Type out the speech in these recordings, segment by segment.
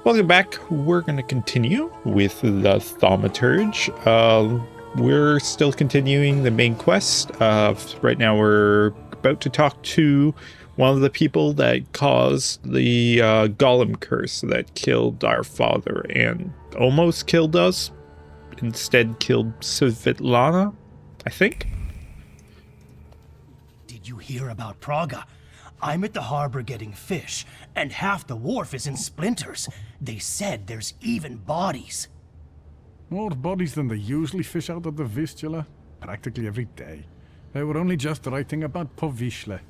Welcome back. We're going to continue with the Thaumaturge. We're still continuing the main quest. Right now we're about to talk to one of the people that caused the Golem curse that killed our father and almost killed us. Instead killed Svetlana, I think. Did you hear about Praga? I'm at the harbor getting fish, and half the wharf is in splinters. They said there's even bodies. More bodies than they usually fish out of the Vistula, practically every day. They were only just writing about Povishle.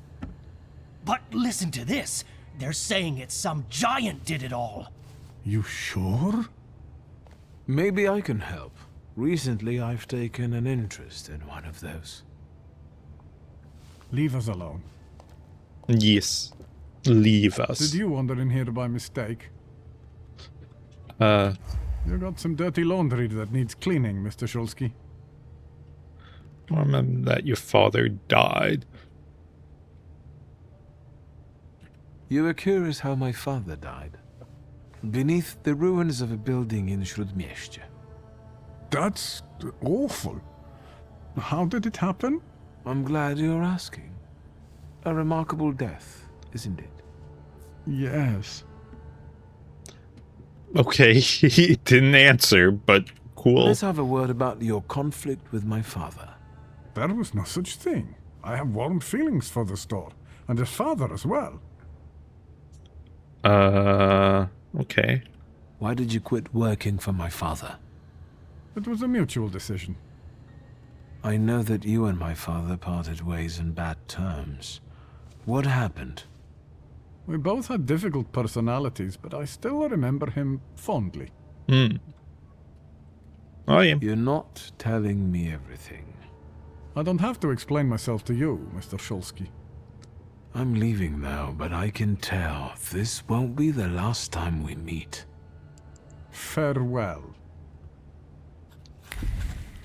But listen to this. They're saying it's some giant did it all. You sure? Maybe I can help. Recently, I've taken an interest in one of those. Leave us alone. Yes. Leave us. Did you wander in here by mistake? You got some dirty laundry that needs cleaning, Mr. Shulsky. Remember that your father died. You were curious how my father died. Beneath the ruins of a building in Śródmieście. That's awful. How did it happen? I'm glad you're asking. A remarkable death, isn't it? Yes. Okay, he didn't answer, but cool. Let's have a word about your conflict with my father. There was no such thing. I have warm feelings for the store, and his father as well. Okay. Why did you quit working for my father? It was a mutual decision. I know that you and my father parted ways in bad terms. What happened? We both had difficult personalities, but I still remember him fondly. Oh, yeah. You're not telling me everything. I don't have to explain myself to you, Mr. Shulsky. I'm leaving now, but I can tell this won't be the last time we meet. Farewell.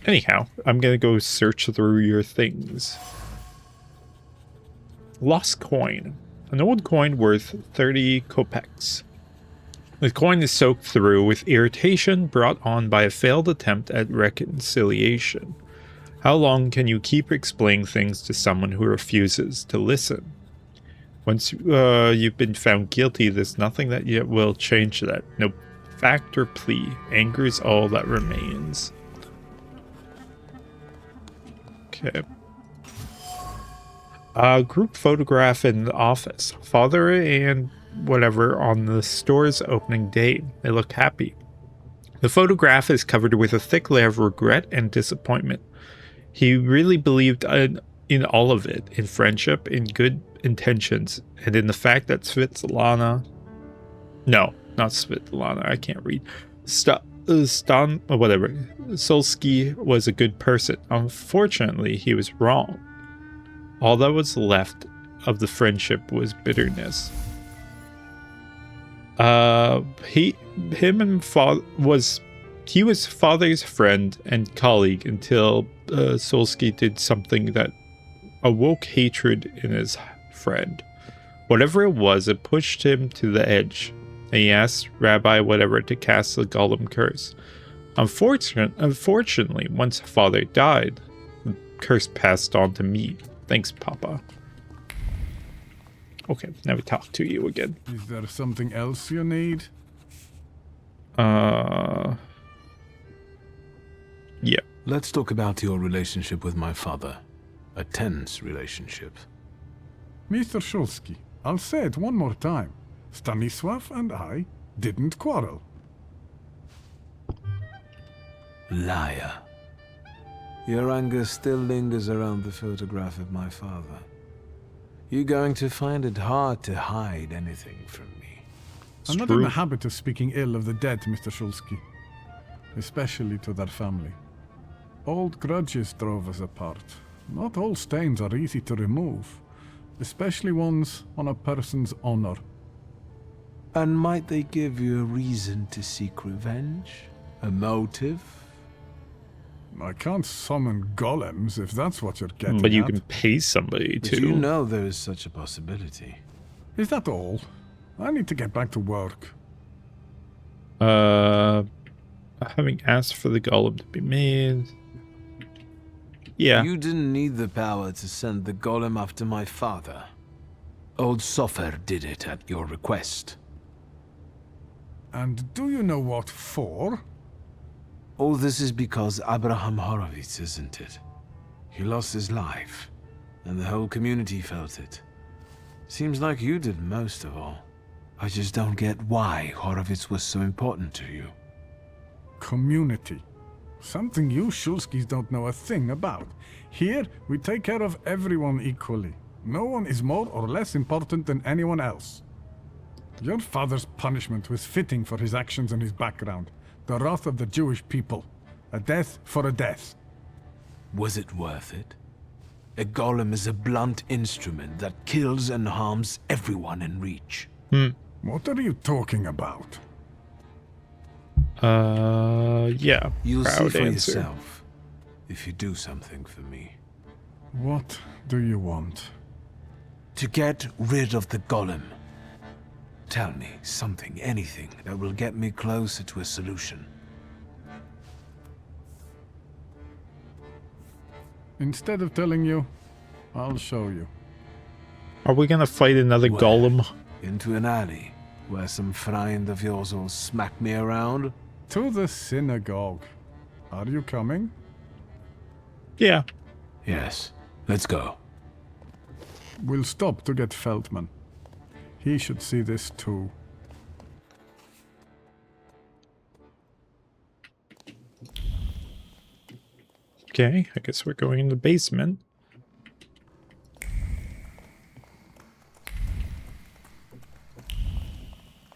Anyhow, I'm gonna go search through your things. Lost coin. An old coin worth 30 kopecks. The coin is soaked through with irritation brought on by a failed attempt at reconciliation. How long can you keep explaining things to someone who refuses to listen? Once you've been found guilty, there's nothing that yet will change that. No fact or plea. Anger is all that remains. Okay. Group photograph in the office. Father and whatever on the store's opening day. They look happy. The photograph is covered with a thick layer of regret and disappointment. He really believed in all of it, in friendship, in good intentions, and in the fact that Svetlana... No, not Svetlana, I can't read. Whatever. Solsky was a good person. Unfortunately, he was wrong. All that was left of the friendship was bitterness. He was father's friend and colleague until Solsky did something that awoke hatred in his friend. Whatever it was, it pushed him to the edge, and he asked Rabbi whatever to cast the Golem curse. Unfortunately, once father died, the curse passed on to me. Thanks, Papa. Okay, now we talk to you again. Is there something else you need? Yeah. Let's talk about your relationship with my father. A tense relationship. Mr. Shulsky, I'll say it one more time. Stanisław and I didn't quarrel. Liar. Your anger still lingers around the photograph of my father. You're going to find it hard to hide anything from me. I'm not in the habit of speaking ill of the dead, Mr. Shulsky. Especially to their family. Old grudges drove us apart. Not all stains are easy to remove, especially ones on a person's honor. And might they give you a reason to seek revenge? A motive? I can't summon golems if that's what you're getting But you at. can pay somebody But to. you know there is such a possibility. Is that all? I need to get back to work. Having asked for the golem to be made. Yeah. You didn't need the power to send the golem after my father. Old Sofer did it at your request. And do you know what for? All this is because Abraham Horowitz, isn't it? He lost his life, and the whole community felt it. Seems like you did most of all. I just don't get why Horowitz was so important to you. Community. Something you Shulskis don't know a thing about. Here, we take care of everyone equally. No one is more or less important than anyone else. Your father's punishment was fitting for his actions and his background. The wrath of the Jewish people. A death for a death. Was it worth it? A golem is a blunt instrument that kills and harms everyone in reach. What are you talking about? Yeah. You'll see Proud for answer. yourself if you do something for me. What do you want? To get rid of the golem. Tell me something, anything, that will get me closer to a solution. Instead of telling you, I'll show you. Are we gonna fight another Where? golem? Into an alley, where some friend of yours will smack me around? To the synagogue. Are you coming? Yeah. Yes, let's go. We'll stop to get Feldman. He should see this too. Okay, I guess we're going in the basement.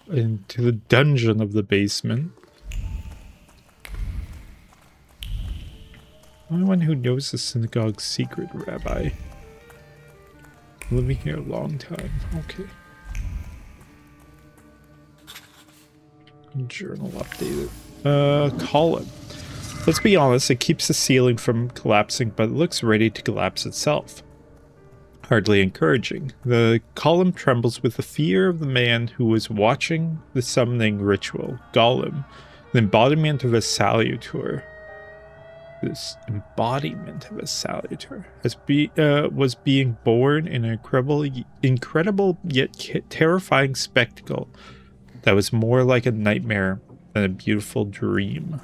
Into the dungeon of the basement. Only one who knows the synagogue's secret, Rabbi. Living here a long time. Okay. Journal updated. Column. Let's be honest, it keeps the ceiling from collapsing, but it looks ready to collapse itself. Hardly encouraging. The column trembles with the fear of the man who was watching the summoning ritual. Golem, the embodiment of a salutor. This embodiment of a salutor was being born in an incredible yet terrifying spectacle that was more like a nightmare than a beautiful dream.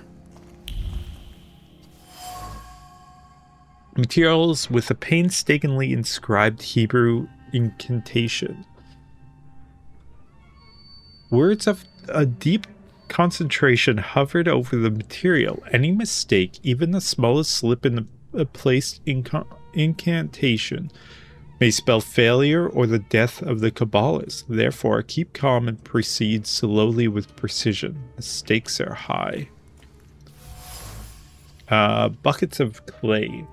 Materials with a painstakingly inscribed Hebrew incantation. Words of a deep concentration hovered over the material. Any mistake, even the smallest slip in the placed incantation, may spell failure or the death of the Kabbalist. Therefore, keep calm and proceed slowly with precision. The stakes are high. Buckets of clay.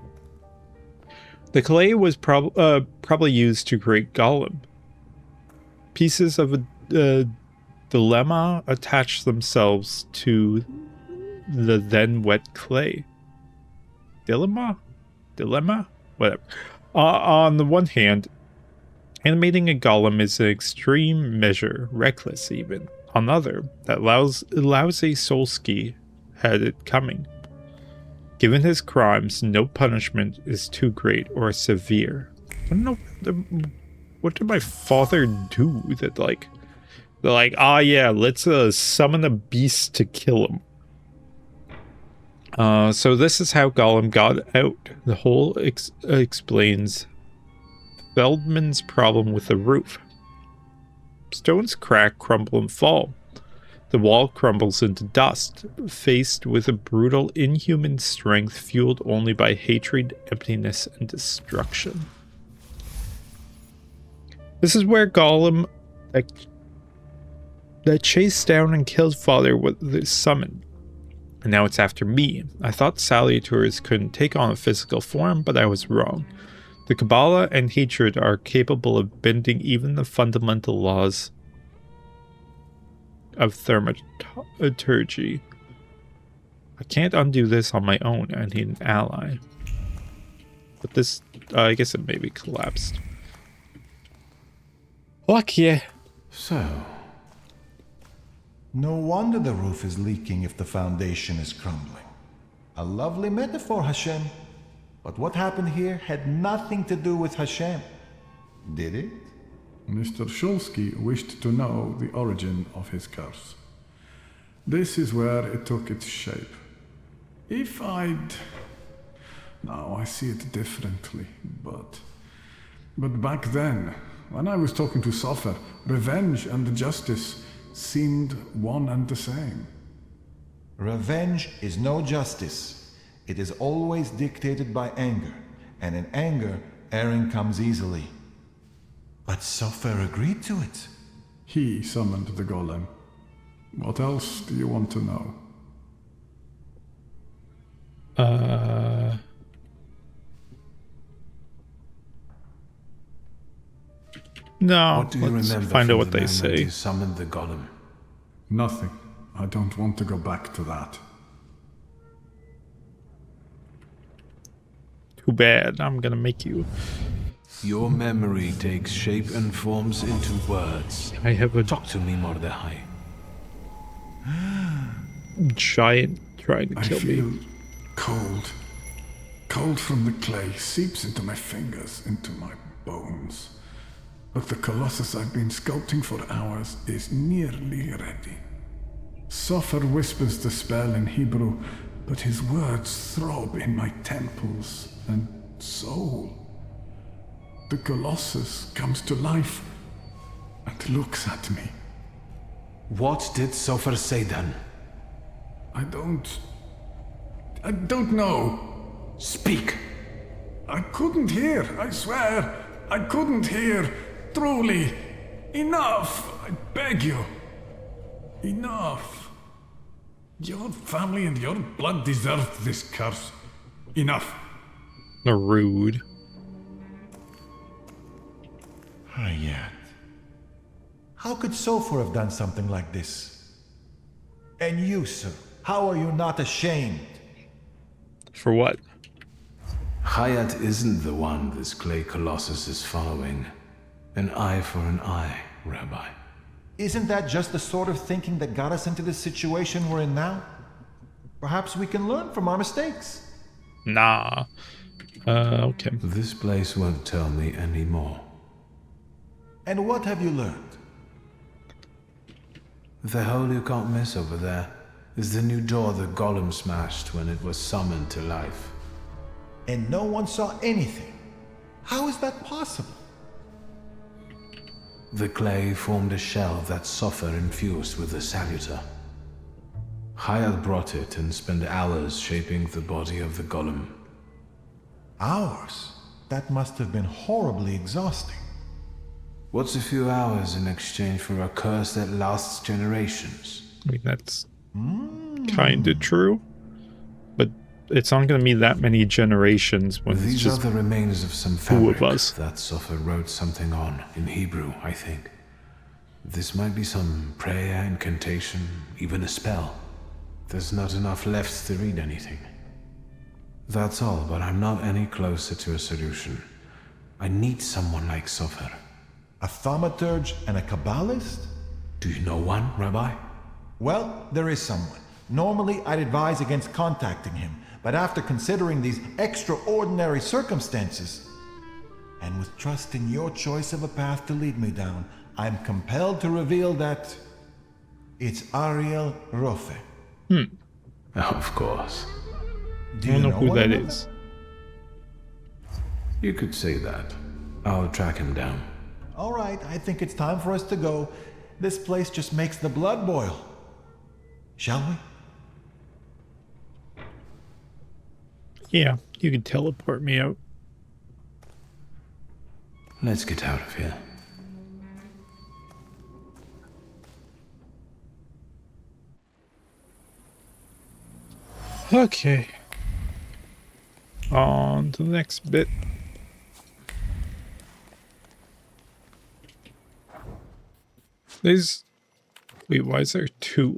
The clay was probably used to create Golem. Pieces of a dilemma attached themselves to the then wet clay. Dilemma? Whatever. On the one hand, animating a golem is an extreme measure, reckless even. On the other, that lousy Solsky had it coming. Given his crimes, no punishment is too great or severe. I don't know, what did my father do that they're like, ah yeah, let's summon a beast to kill him. So this is how Golem got out. The whole explains Feldman's problem with the roof. Stones crack, crumble, and fall. The wall crumbles into dust, faced with a brutal, inhuman strength fueled only by hatred, emptiness, and destruction. This is where Golem that chased down and killed father was summoned. And now it's after me. I thought salutors couldn't take on a physical form, but I was wrong. The Kabbalah and hatred are capable of bending even the fundamental laws of Thaumaturge. I can't undo this on my own. I need an ally. But this, I guess it maybe collapsed. Fuck yeah. So, No wonder the roof is leaking if the foundation is crumbling. A lovely metaphor, Hashem. But what happened here had nothing to do with Hashem. Did it? Mr. Shulsky wished to know the origin of his curse. This is where it took its shape. If I'd... Now I see it differently, but back then, when I was talking to Sofer, revenge and justice seemed one and the same. Revenge is no justice. It is always dictated by anger, and in anger, erring comes easily. But Sofer agreed to it. He summoned the Golem. What else do you want to know? No, What do you let's remember find from out what the they moment say. you summoned the Golem? Nothing. I don't want to go back to that. Too bad. I'm gonna make you. Your memory takes shape and forms into words. I have a Talk to me, Mordechai. giant trying to I kill feel me. cold. Cold from the clay seeps into my fingers, into my bones. But the colossus I've been sculpting for hours is nearly ready. Sofer whispers the spell in Hebrew, but his words throb in my temples and soul. The colossus comes to life and looks at me. What did Sofer say then? I don't know. Speak! I couldn't hear, I swear. I couldn't hear. Truly. Enough, I beg you. Enough. Your family and your blood deserved this curse. Enough. Rude. Hayat. How could Sofer have done something like this? And you, sir, how are you not ashamed? For what? Hayat isn't the one this clay colossus is following. An eye for an eye, Rabbi. Isn't that just the sort of thinking that got us into this situation we're in now? Perhaps we can learn from our mistakes. Nah. Okay. This place won't tell me anymore. And what have you learned? The hole you can't miss over there is the new door the Golem smashed when it was summoned to life. And no one saw anything. How is that possible? The clay formed a shell that Sofer infused with the saluter. Hayat brought it and spent hours shaping the body of the Golem. Hours? That must have been horribly exhausting. What's a few hours in exchange for a curse that lasts generations? I mean, that's kind of true. But it's not going to be that many generations when it's These just are the remains of some two fabric of us. that Sofer wrote something on, in Hebrew, I think. This might be some prayer, incantation, even a spell. There's not enough left to read anything. That's all, but I'm not any closer to a solution. I need someone like Sofer. A thaumaturge and a kabbalist? Do you know one, Rabbi? Well, there is someone. Normally, I'd advise against contacting him, but after considering these extraordinary circumstances, and with trust in your choice of a path to lead me down, I'm compelled to reveal that it's Ariel Rofe. Of course. Do I don't you know who one that another? is. You could say that. I'll track him down. All right, I think it's time for us to go. This place just makes the blood boil. Shall we? Yeah, you could teleport me out. Let's get out of here. Okay. On to the next bit. There's... Wait, why is there two?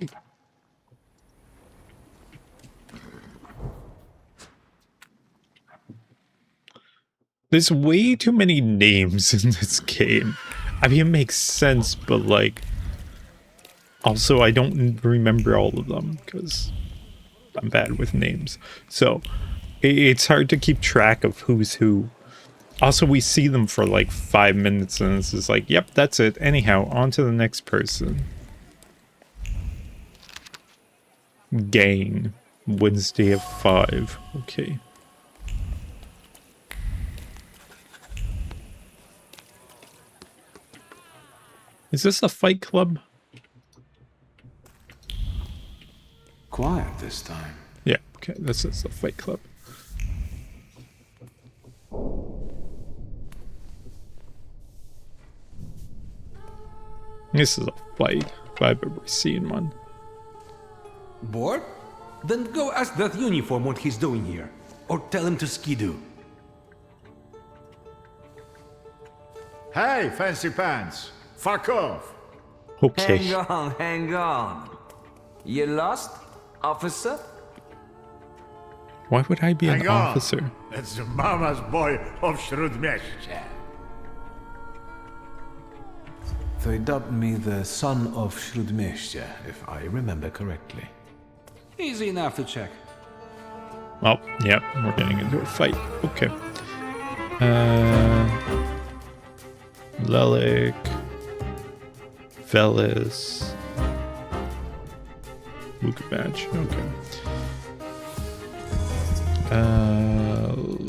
There's way too many names in this game. I mean, it makes sense, but like... Also, I don't remember all of them because I'm bad with names. So it's hard to keep track of who's who. Also, we see them for like 5 minutes and it's just like, yep, that's it. Anyhow, on to the next person. Gang. Wednesday at 5. Okay. Is this a fight club? Quiet this time. Yeah, okay, this is a fight club. This is a fight, if I've ever seen one. Bored? Then go ask that uniform what he's doing here. Or tell him to skidoo. Hey, fancy pants! Fuck off! Okay. Hang on. You lost, officer? Why would I be an Hang on. officer? It's the mama's boy of Śródmieście. They dubbed me the son of Śródmieście, if I remember correctly. Easy enough to check. Well, yeah, we're getting into a fight. Okay. Lelik. Velis. Lukabatch. Okay.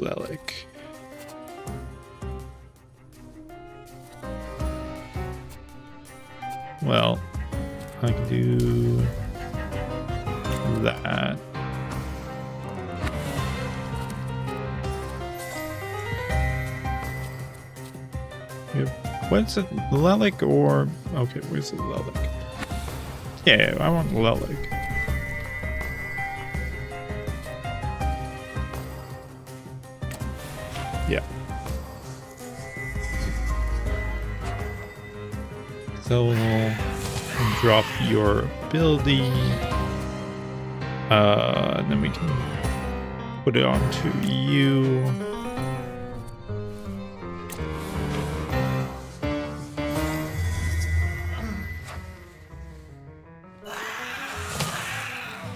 Lelik. Well, I can do that. Yep. What's it? Lelik or... Okay, where's the Lelik? Yeah, I want Lelik. Yeah. So we'll drop your ability. And then we can put it onto you.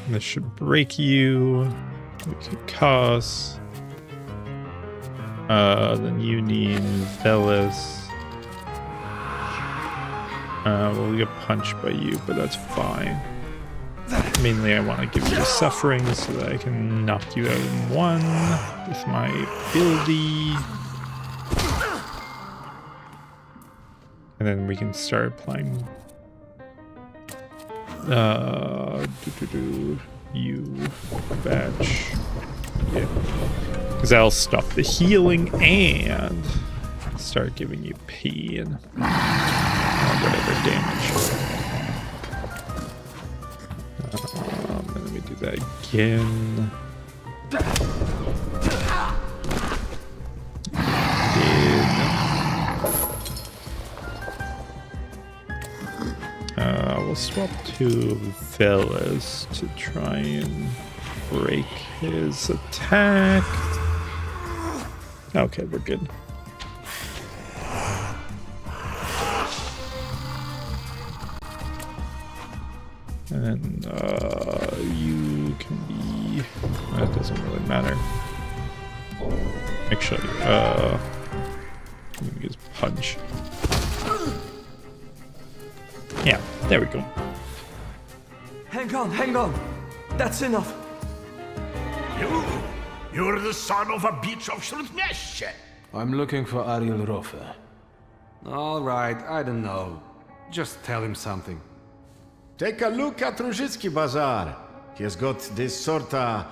This should break you. We can cuss. Then you need Velis. We'll get punched by you, but that's fine. Mainly I want to give you suffering so that I can knock you out in one with my ability. And then we can start applying you batch. Yeah. Because that'll stop the healing and start giving you pain. Whatever damage. And let me do that again. We'll swap to Velis to try and break his attack. Okay, we're good. And you can be... That doesn't really matter. Actually, let me use punch. Yeah, there we go. Hang on. That's enough. You're the son of a bitch of Śródmieście! I'm looking for Ariel Rofe. All right, I don't know. Just tell him something. Take a look at Różycki Bazaar. He has got this sorta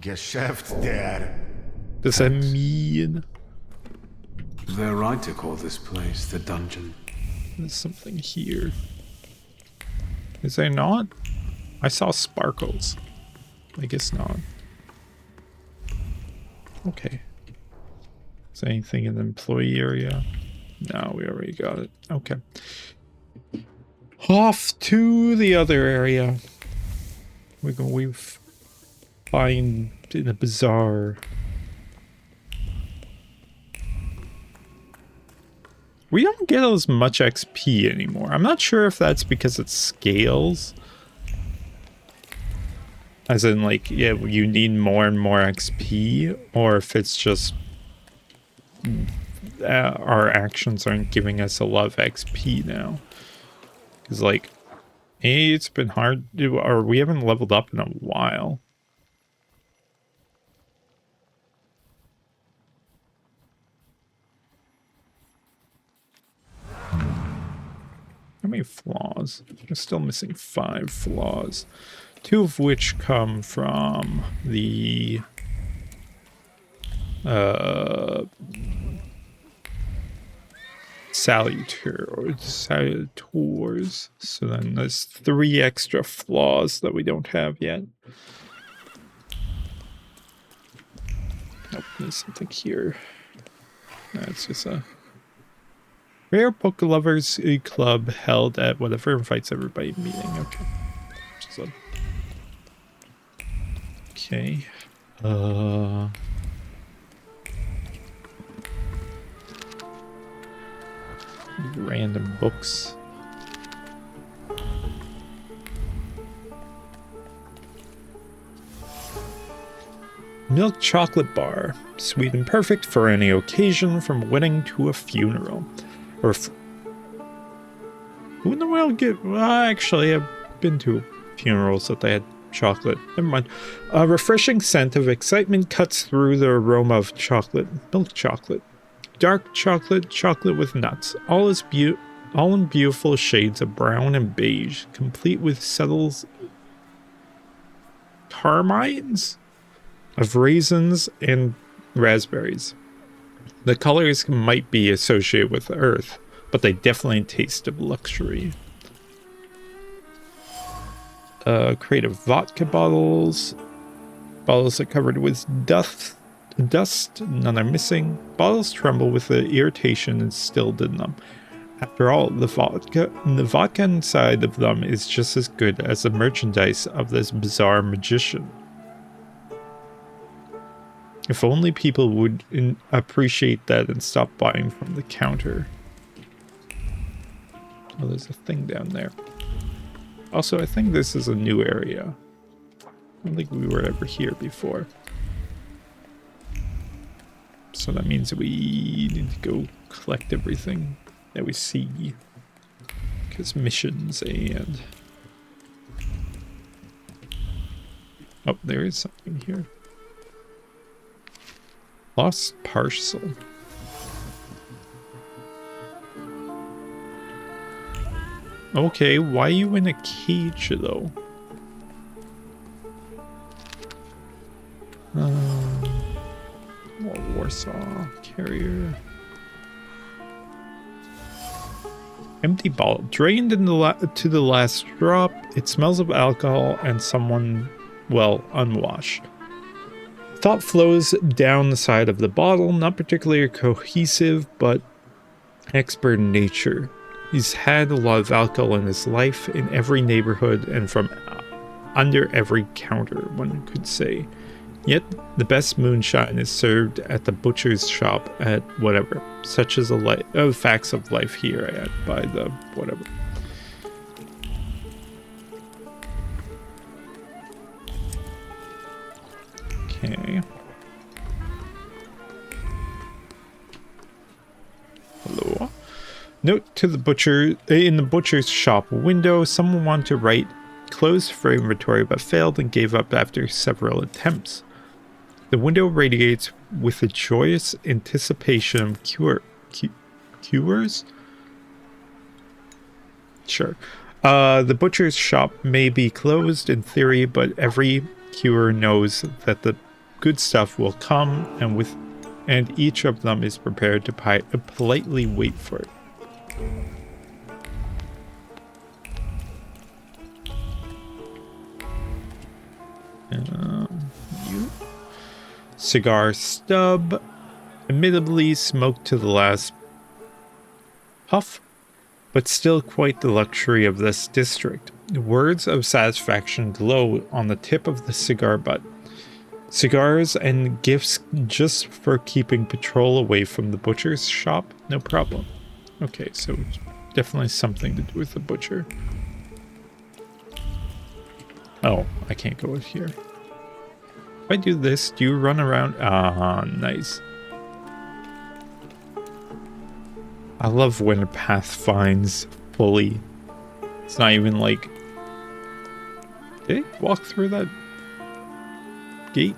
Geschäft there. Does that mean They're right to call this place the dungeon. there's something here? Is there not? I saw sparkles. I guess not. Okay. Is there anything in the employee area? No, we already got it. Okay. Off to the other area. We've find in a bazaar. we don't get as much XP anymore. I'm not sure if that's because it scales. As in, like, yeah, you need more and more XP, or if it's just our actions aren't giving us a lot of XP now. Because, like, it's been hard to, or we haven't leveled up in a while. How many flaws? We're still missing 5 flaws. 2 of which come from the salutors. So then there's 3 extra flaws that we don't have yet. Nope, there's something here. That's just a rare book lovers club held at whatever invites everybody meeting. Okay. So, okay. Random books. Milk chocolate bar. Sweet and perfect for any occasion, from wedding to a funeral. Or who in the world get... Well, actually, I've been to funerals that they had chocolate. Never mind. A refreshing scent of excitement cuts through the aroma of chocolate. Milk chocolate. Dark chocolate, chocolate with nuts. All in beautiful shades of brown and beige, complete with subtle carmines of raisins and raspberries. The colors might be associated with earth, but they definitely taste of luxury. Creative vodka bottles. Bottles are covered with dust, none are missing. Bottles tremble with the irritation instilled in them. After all, the vodka inside of them is just as good as the merchandise of this bizarre magician. If only people would appreciate that and stop buying from the counter. Oh, there's a thing down there. Also, I think this is a new area. I don't think we were ever here before. So that means we need to go collect everything that we see. Because missions and... Oh, there is something here. Lost parcel. Okay, why are you in a cage though? Warsaw carrier. Empty bottle. Drained in to the last drop. It smells of alcohol and someone, well, unwashed. Thought flows down the side of the bottle, not particularly cohesive, but expert in nature. He's had a lot of alcohol in his life, in every neighborhood and from under every counter, one could say. Yet, the best moonshine is served at the butcher's shop at whatever, such as facts of life here at by the whatever. Okay. Hello. Note to the butcher, in the butcher's shop window, someone wanted to write closed for inventory but failed and gave up after several attempts. The window radiates with a joyous anticipation of cures? Sure. The butcher's shop may be closed in theory, but every curer knows that the good stuff will come, and each of them is prepared to politely wait for it. You. Cigar stub, admittedly smoked to the last puff, but still quite the luxury of this district. Words of satisfaction glow on the tip of the cigar butt. Cigars and gifts just for keeping patrol away from the butcher's shop? No problem. Okay, so definitely something to do with the butcher. Oh, I can't go in here. If I do this, do you run around? Ah, nice. I love when a path finds fully. It's not even like... Did I walk through that gate?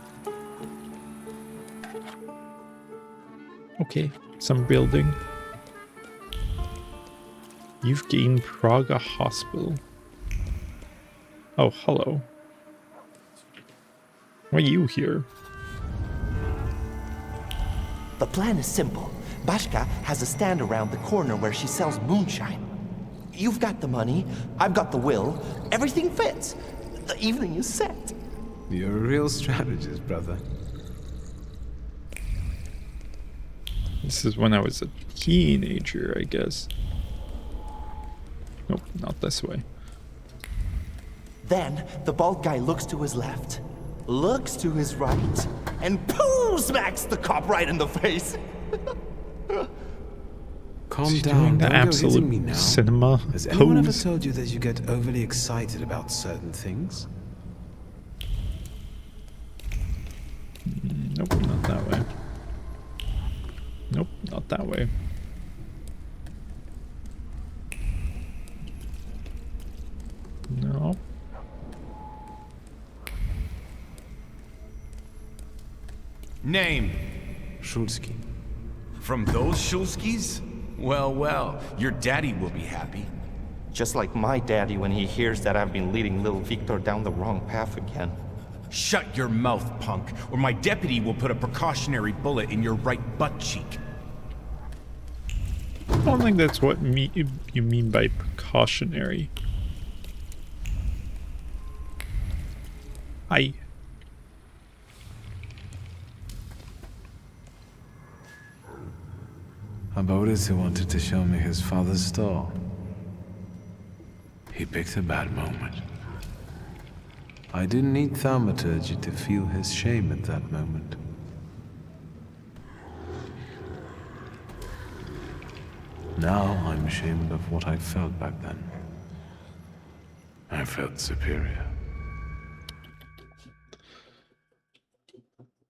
Okay, some building. You've gained Praga Hospital. Oh, hello. Why are you here? The plan is simple. Bashka has a stand around the corner where she sells moonshine. You've got the money, I've got the will, everything fits. The evening is set. You're a real strategist, brother. This is when I was a teenager, I guess. Nope, not this way. Then the bald guy looks to his left, looks to his right, and pooh, smacks the cop right in the face. Calm Is he down, doing the don't go absolute hitting me now. cinema Has anyone ever pose? told you that you get overly excited about certain things? Nope, not that way. Nope, not that way. No. Name. Shulsky. From those Shulskis? Well, well, your daddy will be happy. Just like my daddy when he hears that I've been leading little Victor down the wrong path again. Shut your mouth, punk, or my deputy will put a precautionary bullet in your right butt cheek. I don't think that's what you mean by precautionary. I... A Boris who wanted to show me his father's store. He picked a bad moment. I didn't need Thaumaturge to feel his shame at that moment. Now I'm ashamed of what I felt back then. I felt superior.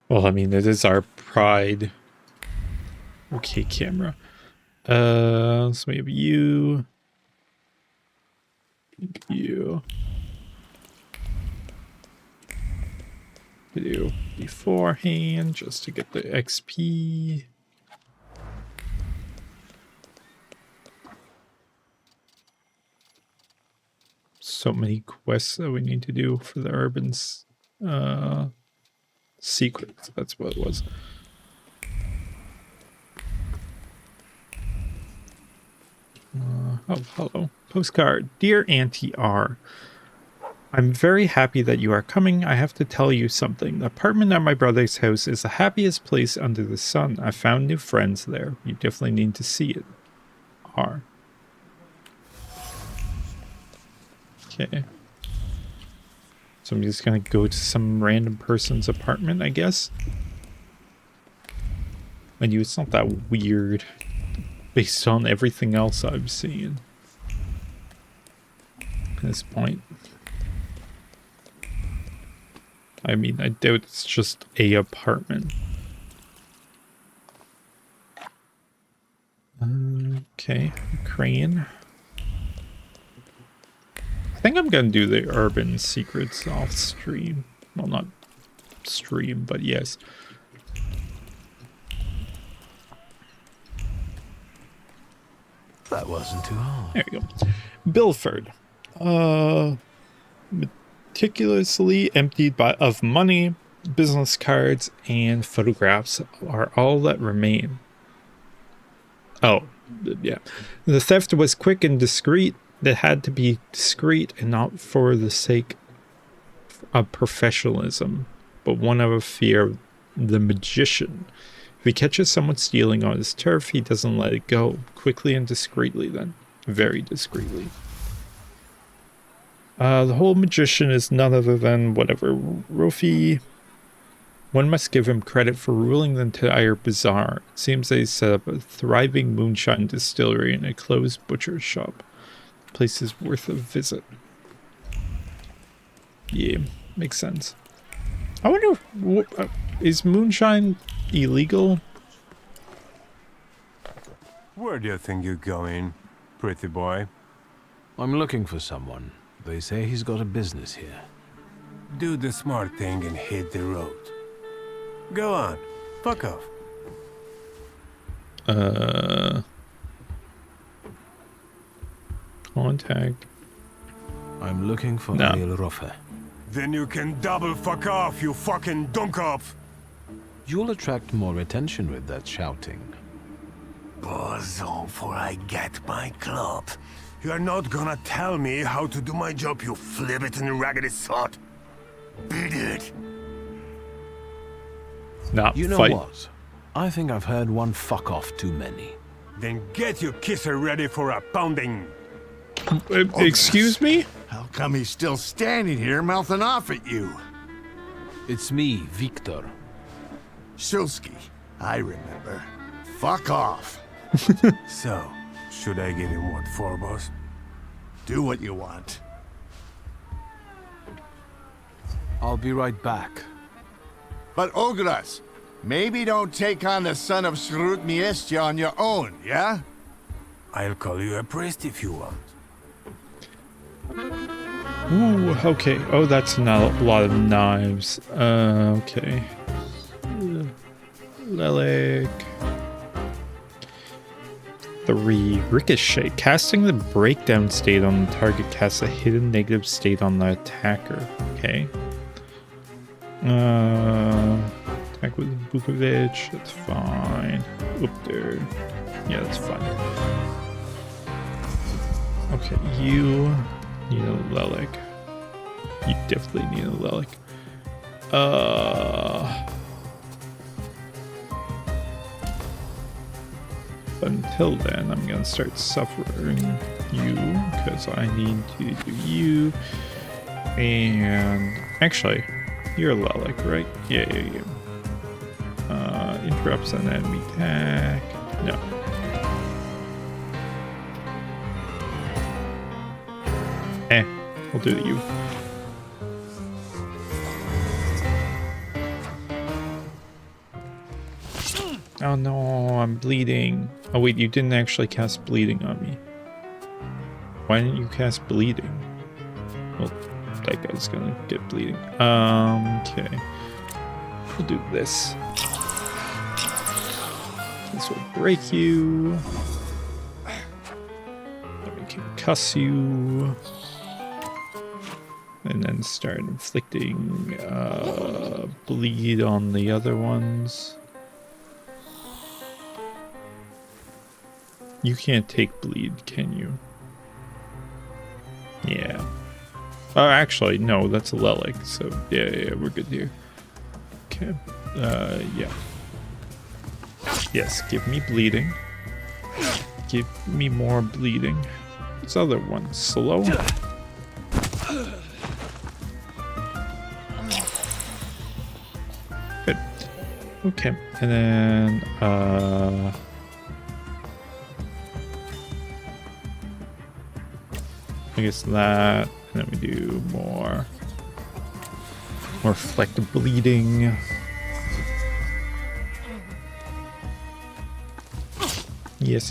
Well, I mean, it is our pride. Okay, camera. So we have you. You. Do beforehand just to get the XP. So many quests that we need to do for the urban secrets. That's what it was. Oh, hello. Postcard. Dear Auntie R. I'm very happy that you are coming. I have to tell you something. The apartment at my brother's house is the happiest place under the sun. I found new friends there. You definitely need to see it. R. Okay. So I'm just gonna go to some random person's apartment, I guess. I knew it's not that weird based on everything else I've seen at this point. I mean, I doubt it's just a apartment. Okay, crane. I think I'm gonna do the urban secrets off stream. Well, not stream, but yes. That wasn't too hard. There you go. Bilford. Meticulously emptied of money, business cards, and photographs are all that remain. Oh, yeah. The theft was quick and discreet. It had to be discreet and not for the sake of professionalism, but one of a fear of the magician. If he catches someone stealing on his turf, he doesn't let it go. Quickly and discreetly, then. Very discreetly. The whole magician is none other than whatever Rofi One must give him credit for ruling the entire bazaar. It seems they set up a thriving moonshine distillery and a closed butcher's shop. The place is worth a visit. Yeah, makes sense. I wonder, is moonshine illegal? Where do you think you're going, pretty boy? I'm looking for someone. They say he's got a business here. Do the smart thing and hit the road. Go on. Fuck off. Contact. I'm looking for No. Ariel Roffe. Then you can double fuck off, you fucking dunkoff. You'll attract more attention with that shouting. Buzz on for I get my club. You're not gonna tell me how to do my job, you flibbit and raggedy sot. Beat it. Not You know fight. what? I think I've heard one fuck off too many. Then get your kisser ready for a pounding. Excuse me? How come he's still standing here mouthing off at you? It's me, Victor. Shulsky, I remember. Fuck off. So, should I give him what for, boss? Do what you want. I'll be right back. But Ogras, maybe don't take on the son of Shrut Miestia on your own, yeah? I'll call you a priest if you want. Ooh, okay. Oh, that's not a lot of knives. Okay. Lelic. 3. Ricochet. Casting the breakdown state on the target casts a hidden negative state on the attacker. Okay. Attack with Vukovic. That's fine. Oop there. Yeah, that's fine. Okay, you need a Lelic. You definitely need a Lelic. Until then, I'm gonna start suffering you because I need to do you. And actually, you're a Lelic, right? Yeah. Interrupts an enemy attack. No. We'll do you. Oh no, I'm bleeding. Oh wait, you didn't actually cast bleeding on me. Why didn't you cast bleeding? Well, that guy's gonna get bleeding. Okay. We'll do this. This will break you. Then we can cuss you. And then start inflicting bleed on the other ones. You can't take bleed, can you? Yeah. Oh, actually, no, that's a Lelic, so yeah, we're good here. Okay. Yeah. Yes, give me bleeding. Give me more bleeding. This other one, slow. Good. Okay, and then I guess that, and then we do more reflect bleeding. Yes.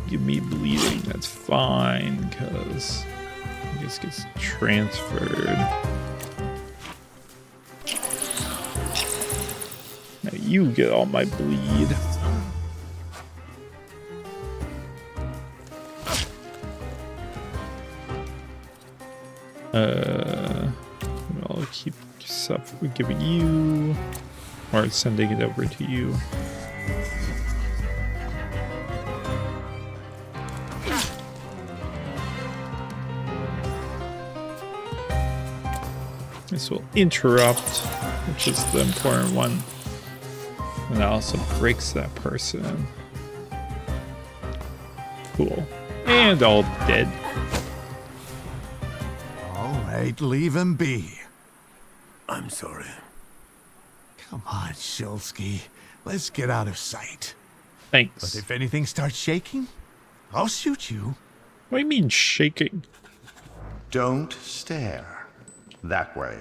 Give me bleeding. That's fine, because I guess gets transferred. Now you get all my bleed. I'll keep stuff we're giving you, or sending it over to you. This will interrupt, which is the important one. And that also breaks that person. Cool. And all dead. All right, leave him be. I'm sorry. Come on, Shulsky. Let's get out of sight. Thanks. But if anything starts shaking, I'll shoot you. What do you mean shaking? Don't stare. That way.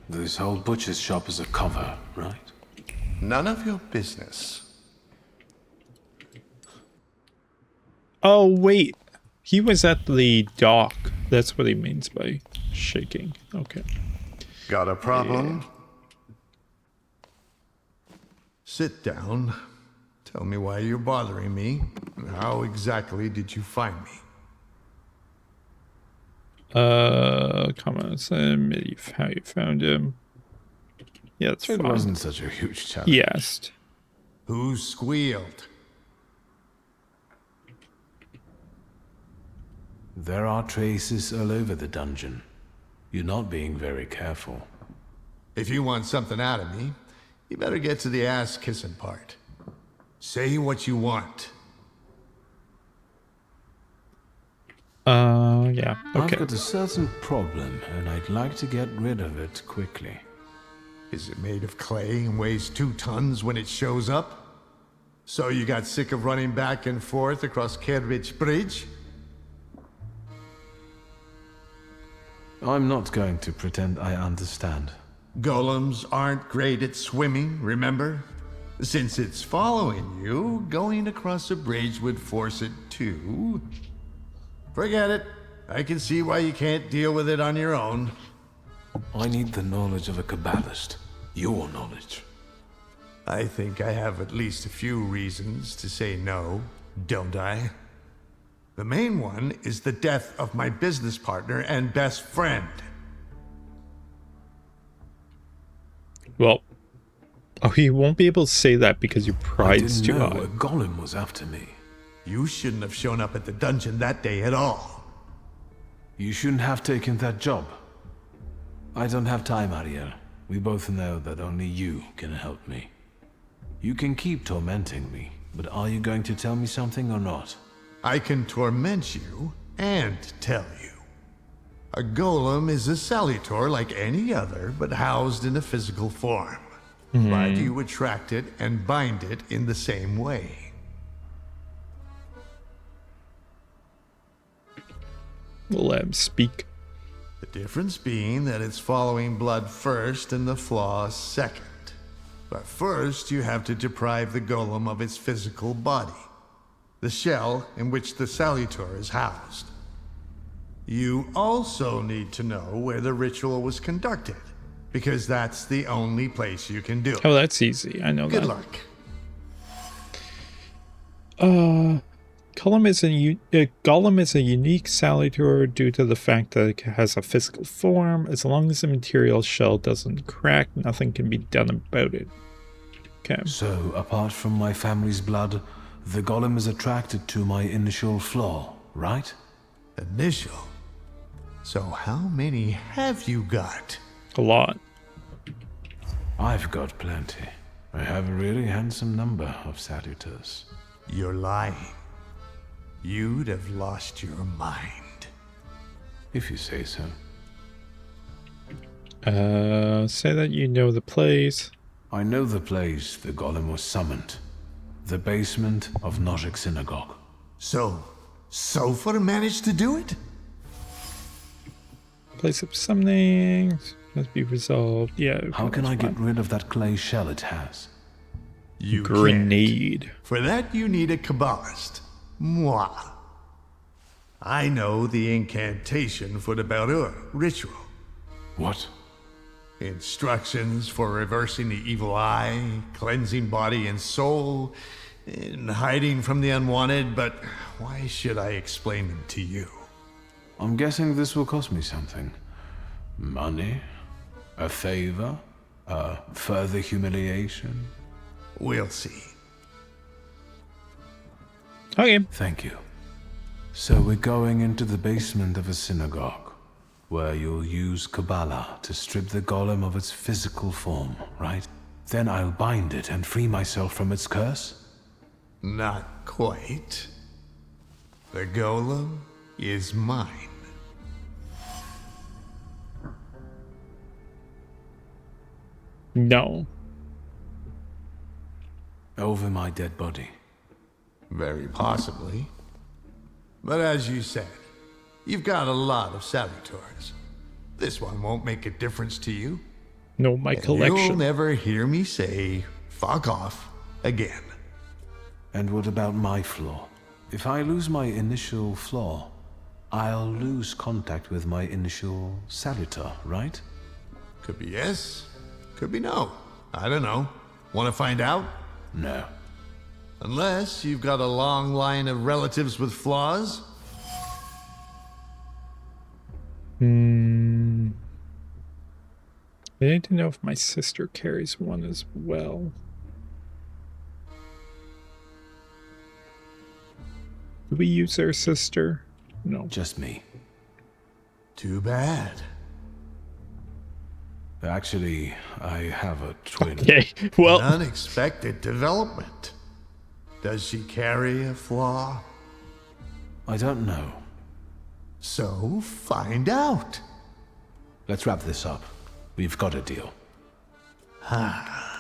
This whole butcher's shop is a cover, right? None of your business. Oh, wait. He was at the dock. That's what he means by shaking. Okay. Got a problem? Sit down. Tell me why you're bothering me. How exactly did you find me? Comments and how you found him. Yeah, that's fine. It wasn't such a huge challenge. He asked. Who squealed? There are traces all over the dungeon. You're not being very careful. If you want something out of me, you better get to the ass-kissing part. Say what you want. Yeah, okay. I've got a certain problem, and I'd like to get rid of it quickly. Is it made of clay and weighs 2 tons when it shows up? So you got sick of running back and forth across Kerbridge Bridge? I'm not going to pretend I understand. Golems aren't great at swimming, remember? Since it's following you, going across a bridge would force it to. Forget it. I can see why you can't deal with it on your own. I need the knowledge of a Kabbalist. Your knowledge. I think I have at least a few reasons to say no, don't I? The main one is the death of my business partner and best friend. Well, he won't be able to say that because your pride's too I high. didn't know a golem was after me. You shouldn't have shown up at the dungeon that day at all. You shouldn't have taken that job. I don't have time, Ariel. We both know that only you can help me. You can keep tormenting me, but are you going to tell me something or not? I can torment you and tell you. A golem is a salutor like any other, but housed in a physical form. Why do you attract it and bind it in the same way? We'll let him speak. The difference being that it's following blood first and the flaws second. But first, you have to deprive the golem of its physical body, the shell in which the salutor is housed. You also need to know where the ritual was conducted, because that's the only place you can do it. Oh, that's easy. I know that. Good luck. Golem is a unique salutor due to the fact that it has a physical form. As long as the material shell doesn't crack, nothing can be done about it. Okay. So, apart from my family's blood, the golem is attracted to my initial flaw, right? Initial? So how many have you got? A lot. I've got plenty. I have a really handsome number of salutors. You're lying. You'd have lost your mind. If you say so. Say that you know the place. I know the place the golem was summoned. The basement of Nozick Synagogue. So, Sofer managed to do it? Place of summoning must be resolved. Yeah. Okay, How can that's I get fine. rid of that clay shell it has? You Grenade. can't. For that you need a Kabbalist. Moi. I know the incantation for the Barur ritual. What? Instructions for reversing the evil eye, cleansing body and soul, and hiding from the unwanted, but why should I explain them to you? I'm guessing this will cost me something. Money? A favor? A further humiliation? We'll see. Okay. Thank you. So we're going into the basement of a synagogue, where you'll use Kabbalah to strip the golem of its physical form, right? Then I'll bind it and free myself from its curse? Not quite. The golem is mine. No. Over my dead body. Very possibly. But as you said, you've got a lot of Thaumaturges. This one won't make a difference to you. No, my And collection. you'll never hear me say, fuck off, again. And what about my flaw? If I lose my initial flaw, I'll lose contact with my initial salutar, right? Could be yes, could be no. I don't know. Want to find out? No. Unless you've got a long line of relatives with flaws. I need to know if my sister carries one as well. Do we use our sister? No. Just me. Too bad. Actually, I have a twin. Okay, well. An unexpected development. Does she carry a flaw? I don't know. So find out. Let's wrap this up. We've got a deal. That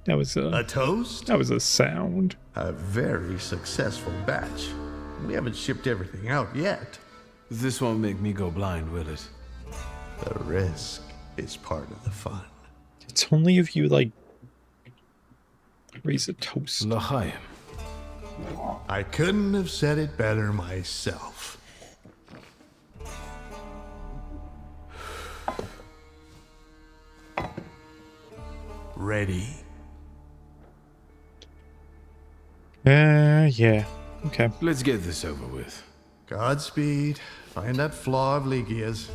was A toast? That was a sound. A very successful batch. We haven't shipped everything out yet. This won't make me go blind, will it? The risk is part of the fun. It's only if you, like, raise a toast. L'chaim. I couldn't have said it better myself. Ready? Yeah. Okay. Let's get this over with. Godspeed. Find that flaw of Ligia's.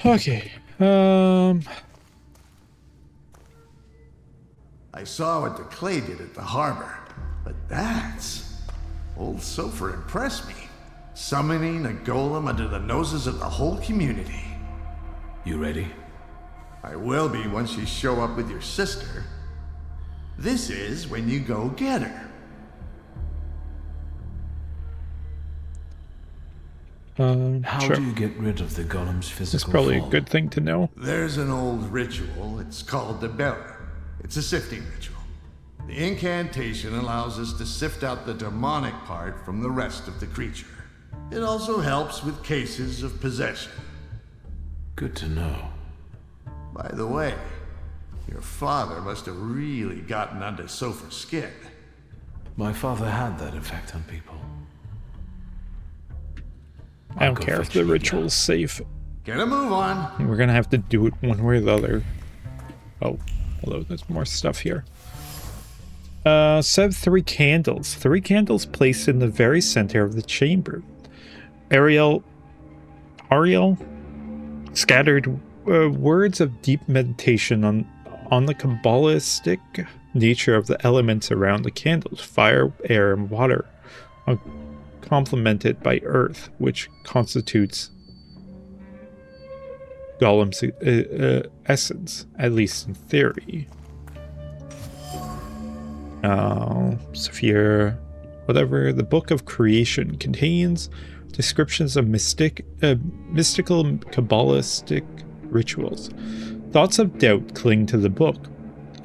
Okay. I saw what the clay did at the harbor, but that's... Old Sofer impressed me. Summoning a golem under the noses of the whole community. You ready? I will be once you show up with your sister. This is when you go get her. How sure. do you get rid of the golem's physical That's probably flaw? a good thing to know. There's an old ritual. It's called the Beller. It's a sifting ritual. The incantation allows us to sift out the demonic part from the rest of the creature. It also helps with cases of possession. Good to know. By the way, your father must have really gotten under Sofer's skin. My father had that effect on people. I don't care if the ritual's safe. Get a move on. We're gonna have to do it one way or the other. Oh, hello, there's more stuff here. Set 3 candles. 3 candles placed in the very center of the chamber. Ariel scattered words of deep meditation on the Kabbalistic nature of the elements around the candles, fire, air, and water, complemented by earth, which constitutes Golem's essence, at least in theory. Sphere, whatever. The Book of Creation contains descriptions of mystical Kabbalistic rituals. Thoughts of doubt cling to the book.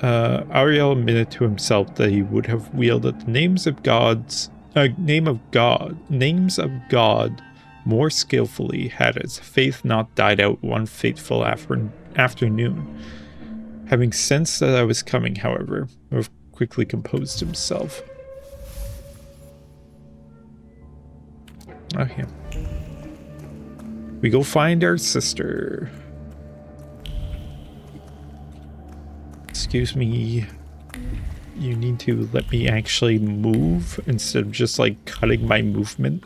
Ariel admitted to himself that he would have wielded the names of God more skillfully had his faith not died out one fateful afternoon. Having sensed that I was coming, however, Merv quickly composed himself. Okay. We go find our sister. Excuse me. You need to let me actually move instead of just like cutting my movement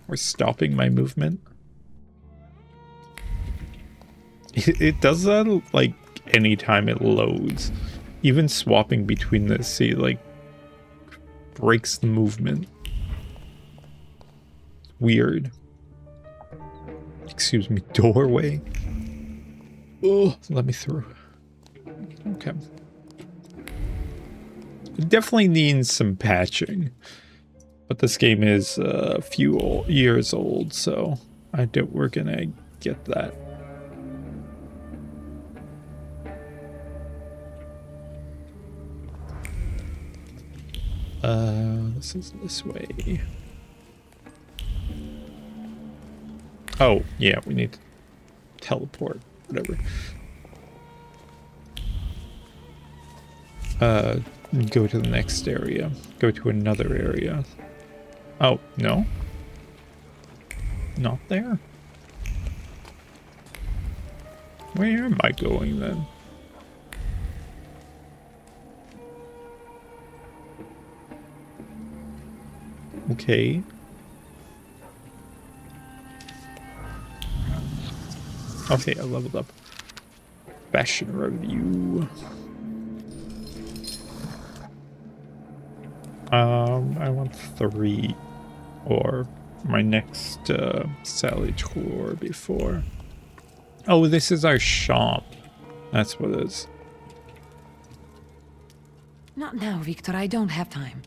or stopping my movement. It does that like anytime it loads. Even swapping between this, see, like breaks the movement. Weird. Excuse me, doorway. Oh, let me through. Okay. It definitely needs some patching. But this game is a few years old, so I doubt we're gonna get that. This is this way. Oh, yeah, we need to teleport, whatever. Go to the next area. Go to another area. Oh, no? Not there? Where am I going then? Okay. Okay, I leveled up. Fashion review. I want 3, or my next Sally tour before. Oh, this is our shop. That's what it is. Not now, Victor. I don't have time.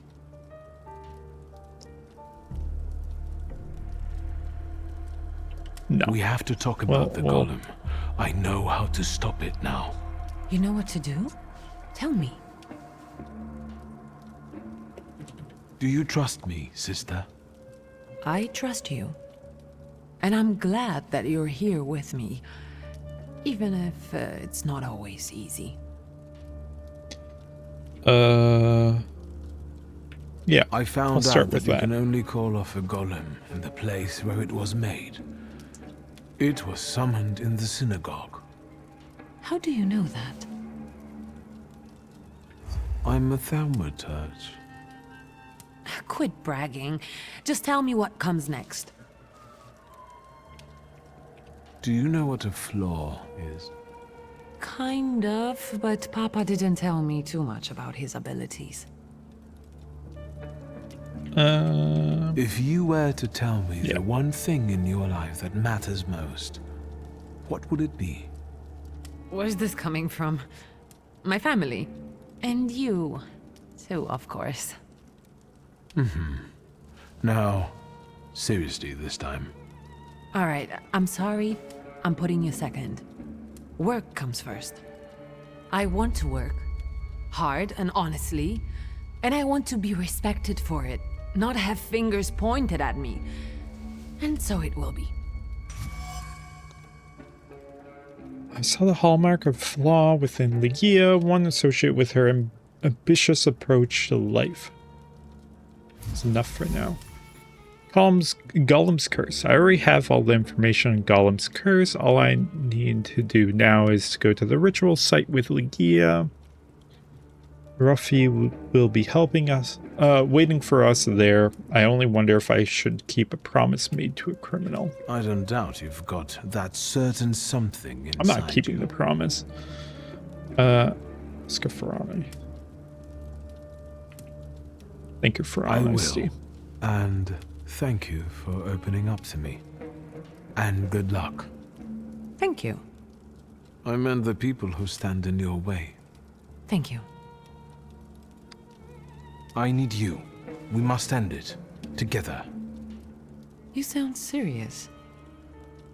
No. We have to talk about the Golem. I know how to stop it now. You know what to do? Tell me. Do you trust me, sister? I trust you. And I'm glad that you're here with me. Even if it's not always easy. Yeah, I found I'll start out with that you that. can only call off a golem in the place where it was made. It was summoned in the synagogue. How do you know that? I'm a Thaumaturge. Quit bragging. Just tell me what comes next. Do you know what a flaw is? Kind of, but Papa didn't tell me too much about his abilities. If you were to tell me the one thing in your life that matters most, what would it be? Where's this coming from? My family. And you, too, of course. Now, seriously this time. Alright, I'm sorry. I'm putting you second. Work comes first. I want to work. Hard and honestly. And I want to be respected for it. Not have fingers pointed at me. And so it will be. I saw the hallmark of flaw within Legia, one associated with her ambitious approach to life. It's enough for now. Golem's curse. I already have all the information on Golem's curse. All I need to do now is to go to the ritual site with Legia. Ruffy will be helping us, waiting for us there. I only wonder if I should keep a promise made to a criminal. I don't doubt you've got that certain something inside. I'm not keeping the promise. Scafarani. Thank you for honesty. I will. And thank you for opening up to me. And good luck. Thank you. I meant the people who stand in your way. Thank you. I need you. We must end it. Together. You sound serious.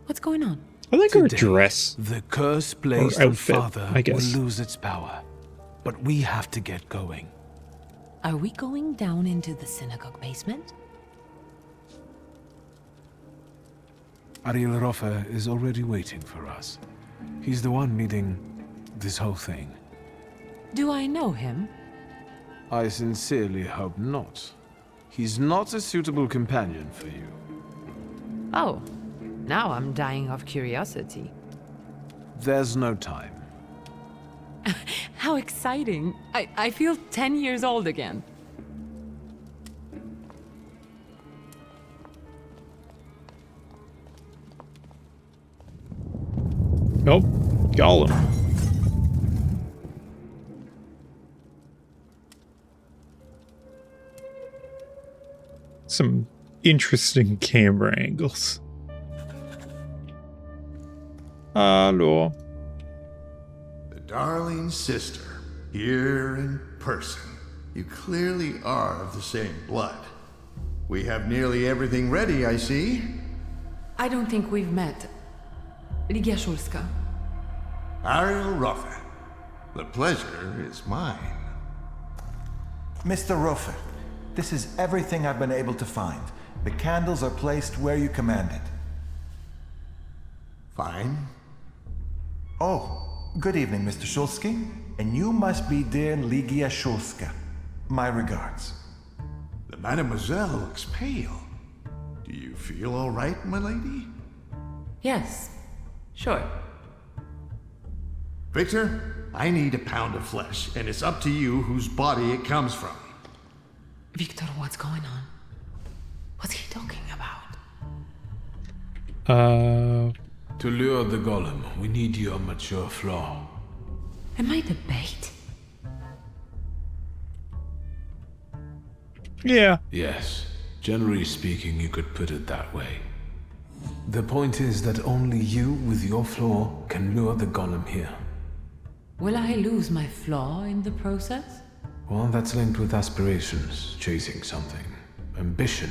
What's going on? I like her dress. The curse placed Or on outfit, Father I guess. will lose its power. But we have to get going. Are we going down into the synagogue basement? Ariel Roffa is already waiting for us. He's the one leading this whole thing. Do I know him? I sincerely hope not. He's not a suitable companion for you. Oh, now I'm dying of curiosity. There's no time. How exciting. I feel 10 years old again. Nope. Golem. Some interesting camera angles. Hello. The darling sister, here in person. You clearly are of the same blood. We have nearly everything ready, I see. I don't think we've met. Ligia Szulska. Ariel Roffe. The pleasure is mine. Mr. Roffe, this is everything I've been able to find. The candles are placed where you commanded. Fine. Oh, good evening, Mr. Szulski. And you must be dear Ligia Szulska. My regards. The Mademoiselle looks pale. Do you feel all right, my lady? Yes, sure. Victor, I need a pound of flesh, and it's up to you whose body it comes from. Victor, what's going on? What's he talking about? To lure the Golem, we need your mature flaw. Am I the bait? Yeah. Yes. Generally speaking, you could put it that way. The point is that only you with your flaw can lure the Golem here. Will I lose my flaw in the process? Well, that's linked with aspirations, chasing something. Ambition,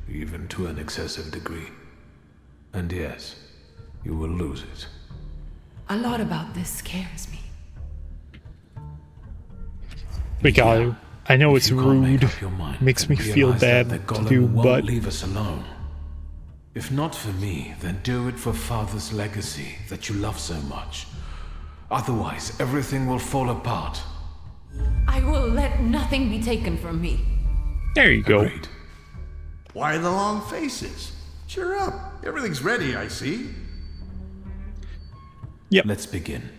even to an excessive degree. And yes, you will lose it. A lot about this scares me. We got to. I know it's rude. Makes me feel bad to do, but leave us alone. If not for me, then do it for Father's legacy that you love so much. Otherwise, everything will fall apart. I will let nothing be taken from me. There you go. Agreed. Why the long faces? Cheer up. Everything's ready, I see. Yep. Let's begin.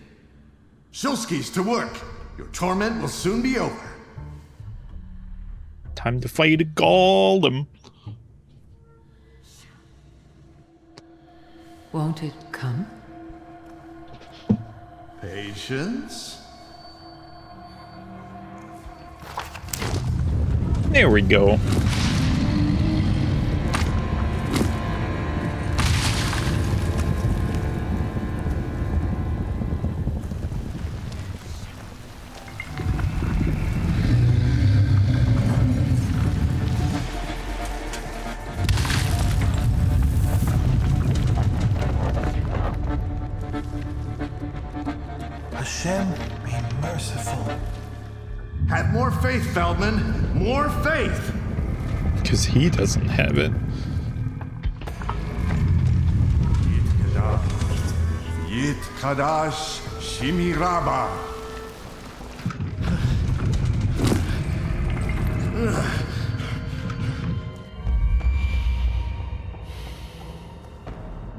Szulski's to work. Your torment will soon be over. Time to fight a Golem. Won't it come? Patience. There we go. Hashem, be merciful. Have more faith, Feldman. More faith. Because he doesn't have it. Yit Kadash Shimiraba.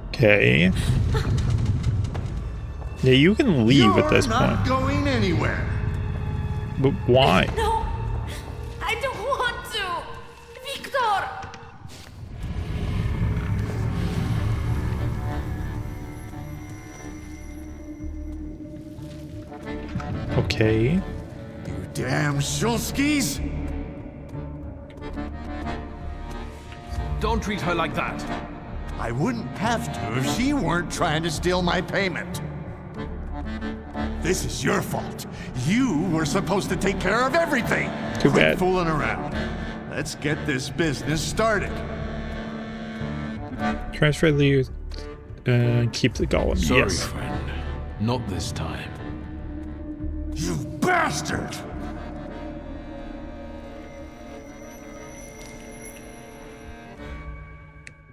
Okay. Yeah, you can leave at this You're not point. going anywhere. But why? No! I don't want to! Victor! Okay. You damn Szulskis. Don't treat her like that. I wouldn't have to if she weren't trying to steal my payment. This is your fault. You were supposed to take care of everything. Too Quit bad. fooling around. Let's get this business started. Transfer the keep the Golem. Sorry, Yes. friend. Not this time. You bastard!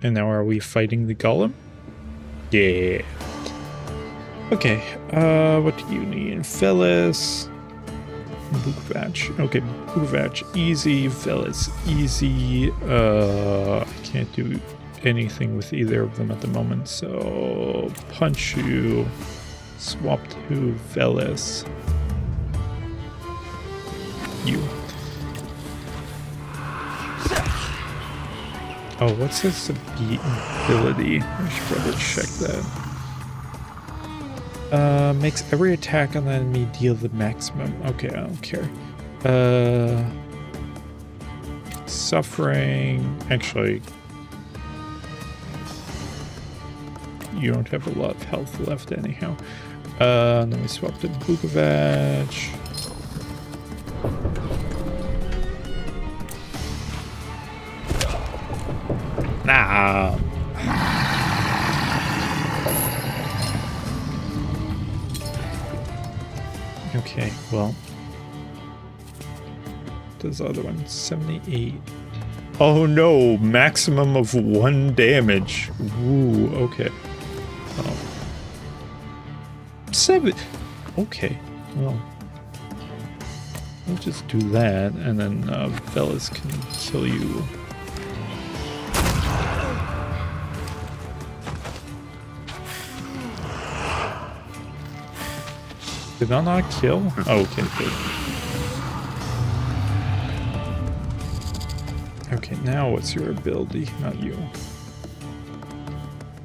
And now are we fighting the Golem? Yeah. Okay, what do you need? Phyllis. Bukovac. Okay, Bukovac, easy. Phyllis, easy. I can't do anything with either of them at the moment, so punch you. Swap to Phyllis. You. Oh, what's his ability? I should probably check that. Makes every attack on the enemy deal the maximum. Okay, I don't care. Suffering. Actually, you don't have a lot of health left anyhow. Let me swap to Bukovac. Okay, well. This other one, 78. Oh no, maximum of 1 damage. Ooh, okay. Oh. 7. Okay, well. We'll just do that, and then fellas can kill you. Did that not kill? Oh, okay, good. Okay, now what's your ability? Not you.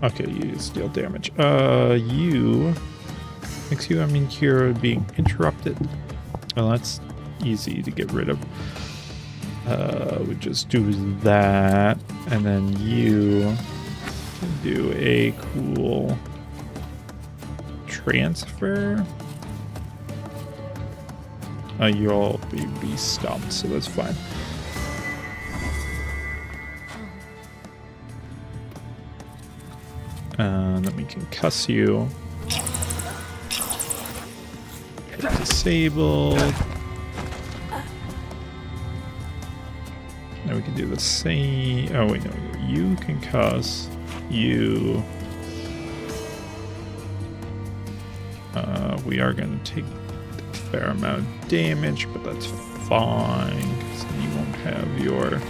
Okay, you deal damage. You... Makes you, I mean, you're being interrupted. Well, that's easy to get rid of. We just do that, and then you can do a cool transfer. You'll be stumped, so that's fine. Then we can cuss you. Disabled. Now we can do the same. Oh wait, no, you can cuss. You. We are going to take a fair amount of damage, but that's fine because you won't have your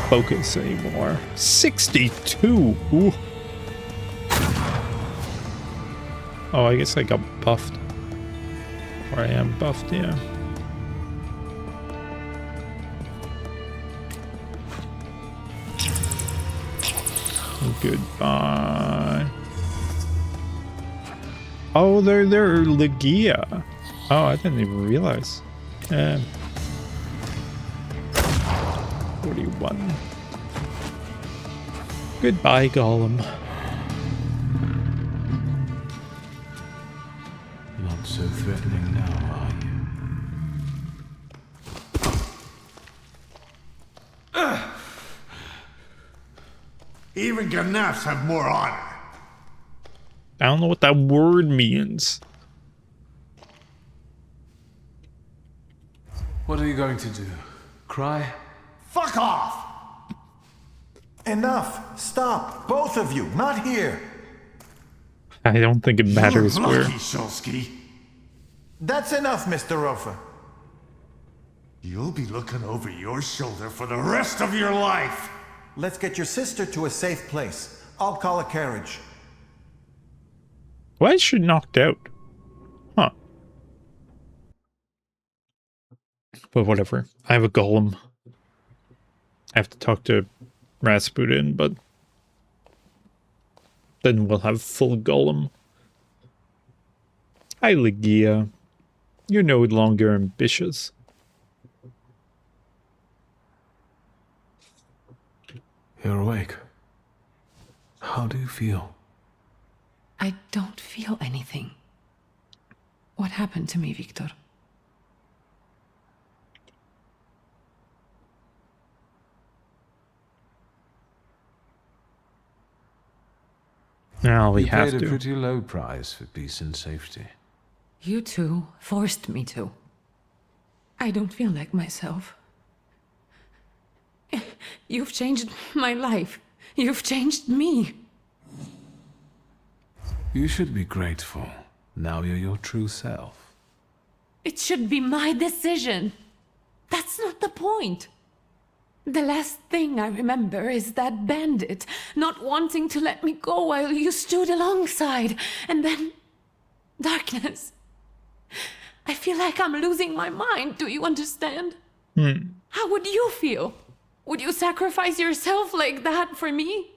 focus anymore. 62. Ooh. Oh, I guess I got buffed. Or I am buffed, yeah. Goodbye. Oh, they're Legia. Oh, I didn't even realize. 41. Goodbye, Golem. Not so threatening now, are you? Even Ganafs have more honor. I don't know what that word means. What are you going to do? Cry? Fuck off! Enough! Stop! Both of you! Not here! I don't think it matters You're where. lucky, Shulsky. That's enough, Mr. Rofa. You'll be looking over your shoulder for the rest of your life. Let's get your sister to a safe place. I'll call a carriage. Why is she knocked out? Huh. But whatever. I have a golem. I have to talk to Rasputin, but then we'll have full golem. Hi, Legia. You're no longer ambitious. You're awake. How do you feel? I don't feel anything. What happened to me, Victor? Now we you have paid to. a pretty low price for peace and safety. You two forced me to. I don't feel like myself. You've changed my life. You've changed me. You should be grateful. Now you're your true self. It should be my decision. That's not the point. The last thing I remember is that bandit not wanting to let me go while you stood alongside. And then... darkness. I feel like I'm losing my mind. Do you understand? How would you feel? Would you sacrifice yourself like that for me?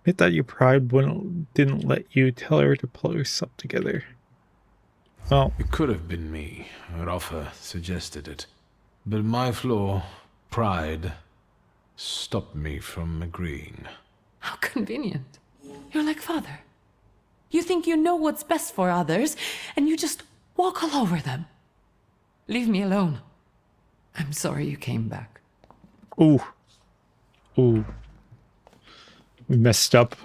I thought your pride didn't let you tell her to pull herself together. Well, It could have been me. Rafa suggested it. But my flaw, pride, stopped me from agreeing. How convenient. You're like father. You think you know what's best for others, and you just walk all over them. Leave me alone. I'm sorry you came back. ooh. Oh, we messed up.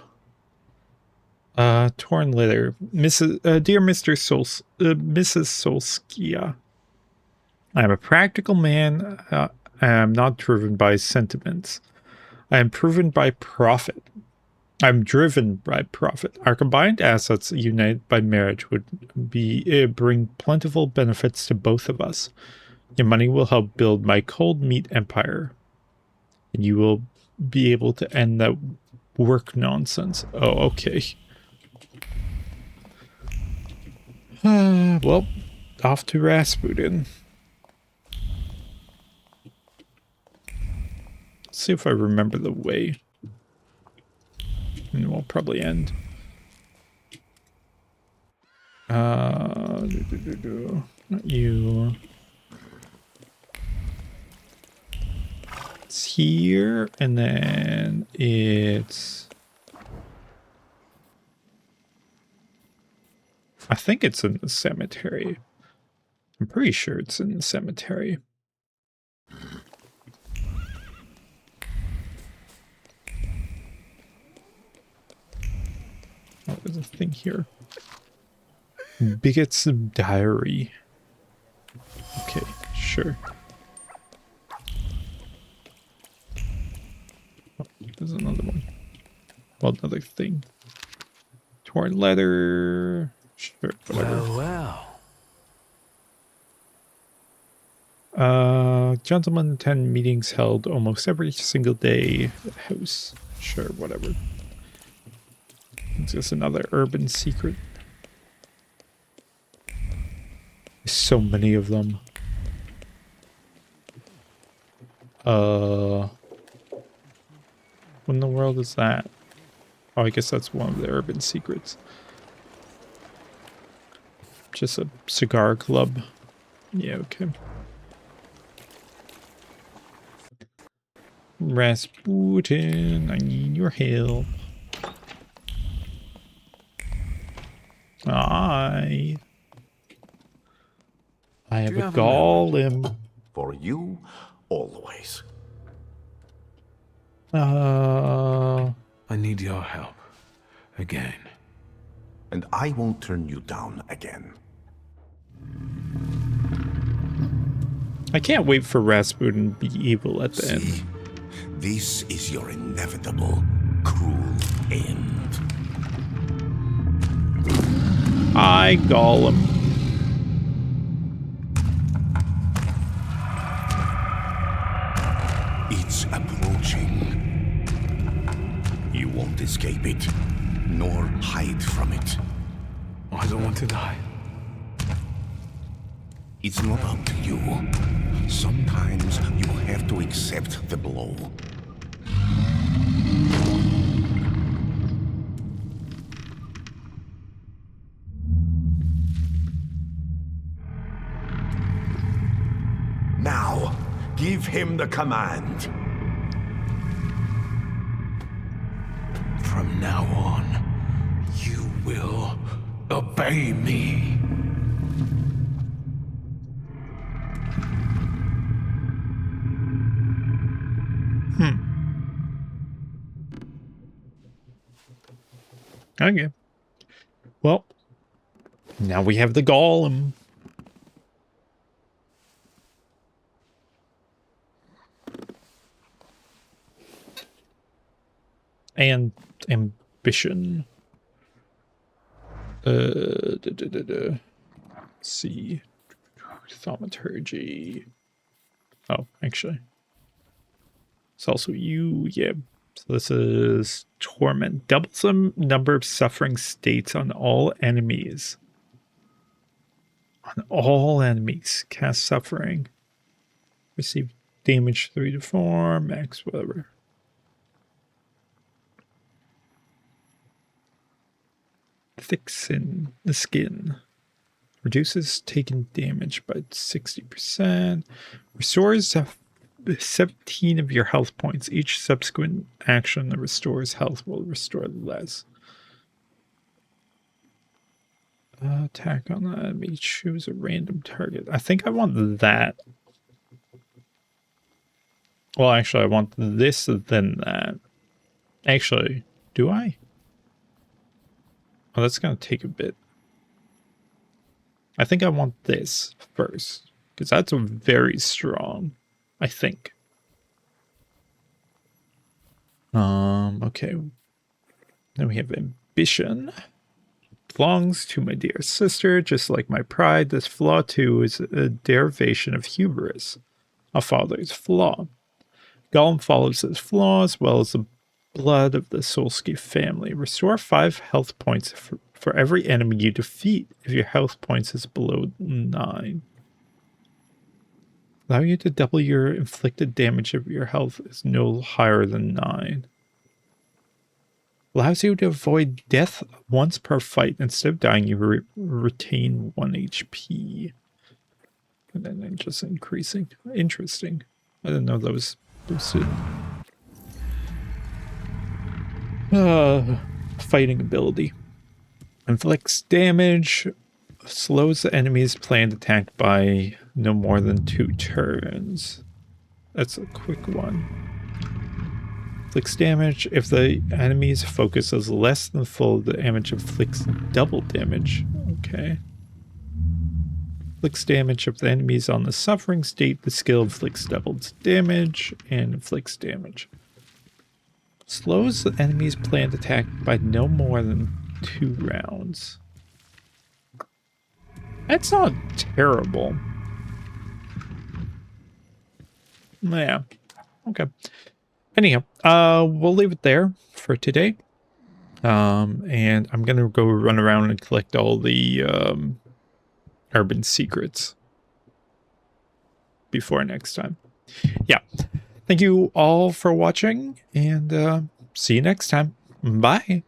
Torn letter. Dear Mrs. Solskia, I am a practical man. I am not driven by sentiments. I am driven by profit. I'm driven by profit. Our combined assets, united by marriage, would bring plentiful benefits to both of us. Your money will help build my cold meat empire, and you will be able to end that work nonsense. Oh, okay. Well, off to Rasputin. Let's see if I remember the way. And we'll probably end. Not you. It's here, and then it's... I think it's in the cemetery. I'm pretty sure it's in the cemetery. Oh, there's a thing here. Bigot's diary. Okay, sure. Oh, there's another one. Well, another thing. Torn leather. Sure, whatever. Gentlemen attend meetings held almost every single day at the house. Sure, whatever. It's just another urban secret. There's so many of them. What in the world is that? Oh, I guess that's one of the urban secrets. Just a cigar club. Yeah, okay. Rasputin, I need your help. I have a golem. For you, always. I need your help. Again. And I won't turn you down again. I can't wait for Rasputin to be evil at the end. This is your inevitable, cruel end. I Golem. It's approaching. You won't escape it, nor hide from it. I don't want to die. It's not up to you. Sometimes you have to accept the blow. Now, give him the command. From now on, you will obey me. Okay. Well, now we have the Golem. And ambition. Let's see. Thaumaturge. Oh, actually. It's also you, yeah. So this is torment. Doubles the number of suffering states on all enemies. On all enemies. Cast suffering. Receive damage 3 to 4. Max, whatever. Thicken the skin. Reduces taken damage by 60%. Restores 17 of your health points. Each subsequent action that restores health will restore less. Attack on the enemy. Choose a random target. I think I want that. Well, actually, I want this, then that. Actually, do I? Oh, that's going to take a bit. I think I want this first, because that's very strong, I think. Okay. Then we have ambition. Belongs to my dear sister, just like my pride. This flaw, too, is a derivation of hubris, a father's flaw. Golem follows this flaw as well as the blood of the Solsky family. Restore 5 health points for every enemy you defeat if your health points is below 9. Allow you to double your inflicted damage if your health is no higher than 9. Allows you to avoid death once per fight. Instead of dying, you retain 1 HP. And then just increasing. Interesting. I didn't know that was boosted. Fighting ability. Inflicts damage. Slows the enemy's planned attack by no more than 2 turns. That's a quick one. Inflicts damage. If the enemy's focus is less than full, the damage inflicts double damage. Okay. Inflicts damage. If the enemy is on the suffering state, the skill inflicts double damage and inflicts damage. Slows the enemy's planned attack by no more than 2 rounds. That's not terrible. Yeah. Okay. Anyhow, we'll leave it there for today. And I'm going to go run around and collect all the urban secrets before next time. Yeah. Thank you all for watching, and see you next time. Bye.